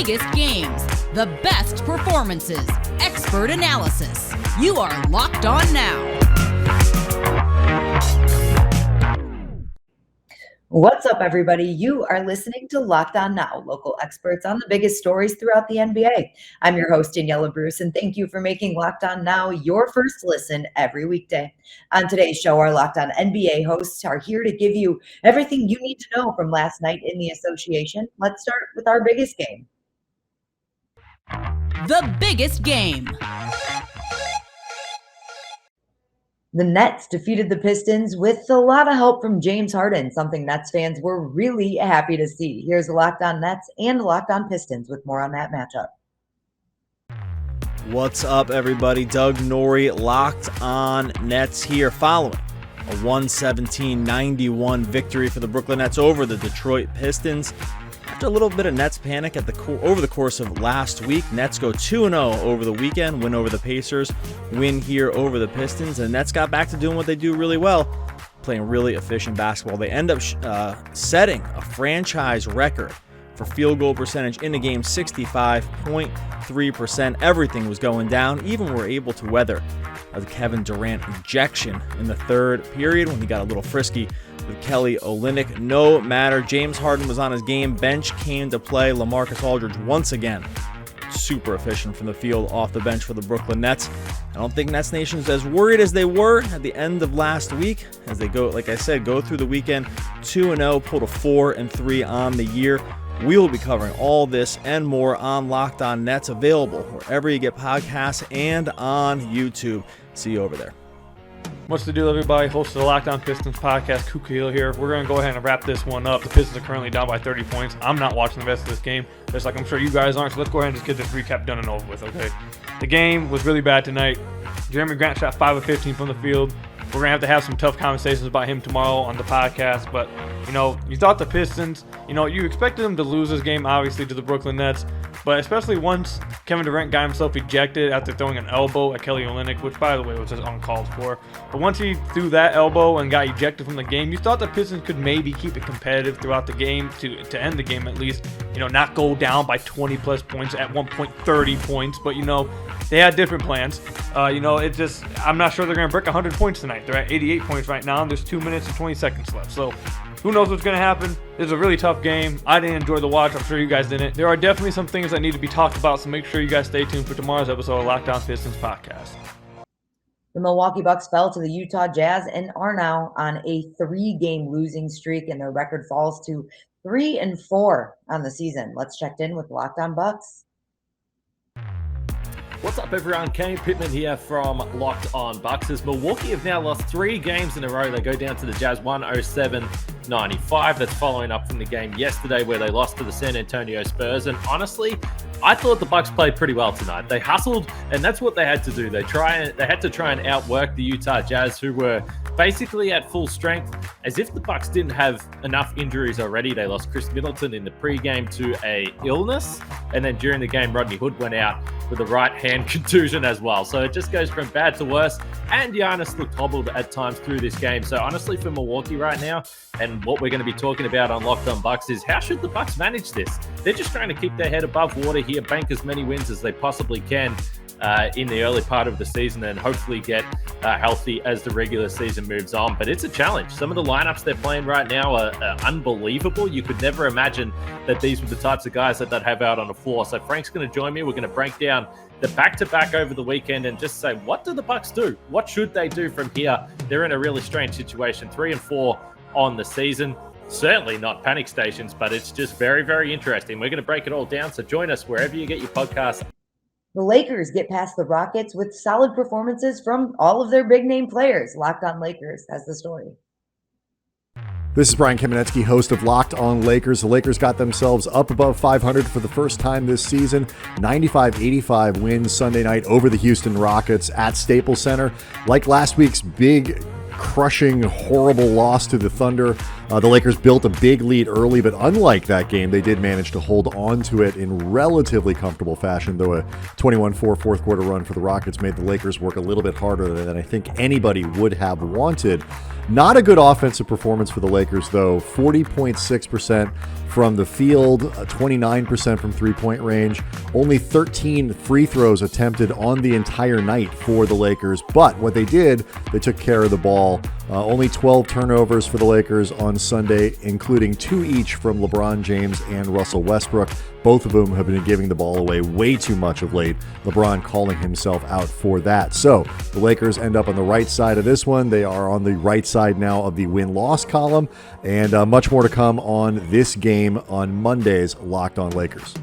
biggest games, the best performances, expert analysis. You are Locked On Now. What's up, everybody? You are listening to Locked On Now, local experts on the biggest stories throughout the NBA. I'm your host, Daniella Bruce, and thank you for making Locked On Now your first listen every weekday. On today's show, our Locked On NBA hosts are here to give you everything you need to know from last night in the association. Let's start with our biggest game. The biggest game. The Nets defeated the Pistons with a lot of help from James Harden, something Nets fans were really happy to see. Here's Locked On Nets and Locked On Pistons with more on that matchup. What's up, everybody? Doug Norrie, Locked On Nets here following a 117-91 victory for the Brooklyn Nets over the Detroit Pistons. After a little bit of Nets panic over the course of last week, Nets go 2-0 over the weekend, win over the Pacers, win here over the Pistons, and Nets got back to doing what they do really well, playing really efficient basketball. They end up setting a franchise record for field goal percentage in the game, 65.3%. Everything was going down. Even were able to weather the Kevin Durant ejection in the third period when he got a little frisky with Kelly Olynyk. No matter, James Harden was on his game. Bench came to play. LaMarcus Aldridge once again super efficient from the field off the bench for the Brooklyn Nets. I don't think Nets Nation is as worried as they were at the end of last week as they go, like I said, go through the weekend 2-0, pulled a 4-3 on the year. We will be covering all this and more on Locked On Nets, available wherever you get podcasts and on YouTube. See you over there. What's the deal, everybody? Host of the Locked On Pistons podcast, Kuka Hill here. We're going to go ahead and wrap this one up. The Pistons are currently down by 30 points. I'm not watching the rest of this game, just like I'm sure you guys aren't, so let's go ahead and just get this recap done and over with, okay? The game was really bad tonight. Jeremy Grant shot 5 of 15 from the field. We're going to have some tough conversations about him tomorrow on the podcast, but, you thought the Pistons, you expected them to lose this game, obviously, to the Brooklyn Nets, but especially once Kevin Durant got himself ejected after throwing an elbow at Kelly Olynyk, which, by the way, was just uncalled for. But once he threw that elbow and got ejected from the game, you thought the Pistons could maybe keep it competitive throughout the game to end the game at least. Not go down by 20-plus points, at one point 30 points, but, they had different plans. I'm not sure they're going to break 100 points tonight. They're at 88 points right now, and there's 2 minutes and 20 seconds left. So who knows what's going to happen? It's a really tough game. I didn't enjoy the watch. I'm sure you guys didn't. There are definitely some things that need to be talked about, so make sure you guys stay tuned for tomorrow's episode of Locked On Pistons podcast. The Milwaukee Bucks fell to the Utah Jazz and are now on a 3-game losing streak, and their record falls to 3-4 on the season. Let's check in with Locked On Bucks. What's up, everyone? Kane Pittman here from Locked On Bucks. As Milwaukee have now lost 3 games in a row. They go down to the Jazz 107-95. That's following up from the game yesterday where they lost to the San Antonio Spurs. And honestly, I thought the Bucks played pretty well tonight. They hustled, and that's what they had to do. They had to try and outwork the Utah Jazz, who were basically at full strength, as if the Bucks didn't have enough injuries already. They lost Chris Middleton in the pregame to a illness, and then during the game, Rodney Hood went out with a right hand contusion as well. So it just goes from bad to worse, and Giannis looked hobbled at times through this game. So honestly, for Milwaukee right now, and what we're going to be talking about on Locked On Bucks is how should the Bucks manage this? They're just trying to keep their head above water here, bank as many wins as they possibly can in the early part of the season, and hopefully get healthy as the regular season moves on. But it's a challenge. Some of the lineups they're playing right now are unbelievable. You could never imagine that these were the types of guys that they'd have out on the floor. So Frank's going to join me. We're going to break down the back-to-back over the weekend and just say, what do the Bucks do? What should they do from here? They're in a really strange situation, 3-4 on the season. Certainly not panic stations, but it's just very, very interesting. We're going to break it all down. So join us wherever you get your podcasts. The Lakers get past the Rockets with solid performances from all of their big-name players. Locked On Lakers has the story. This is Brian Kamenetsky, host of Locked On Lakers. The Lakers got themselves up above 500 for the first time this season. 95-85 wins Sunday night over the Houston Rockets at Staples Center. Like last week's big, crushing, horrible loss to the Thunder, the Lakers built a big lead early, but unlike that game, they did manage to hold on to it in relatively comfortable fashion, though a 21-4 fourth quarter run for the Rockets made the Lakers work a little bit harder than I think anybody would have wanted. Not a good offensive performance for the Lakers, though. 40.6% from the field, 29% from three-point range, only 13 free throws attempted on the entire night for the Lakers. But what they did, they took care of the ball. Only 12 turnovers for the Lakers on Sunday, including 2 each from LeBron James and Russell Westbrook. Both of whom have been giving the ball away way too much of late. LeBron calling himself out for that. So the Lakers end up on the right side of this one. They are on the right side now of the win-loss column. And much more to come on this game on Monday's Locked On Lakers.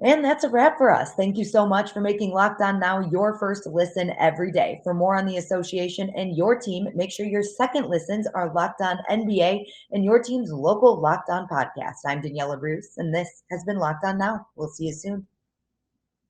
And that's a wrap for us. Thank you so much for making Locked On Now your first listen every day. For more on the association and your team, make sure your second listens are Locked On NBA and your team's local Locked On podcast. I'm Daniella Bruce, and this has been Locked On Now. We'll see you soon.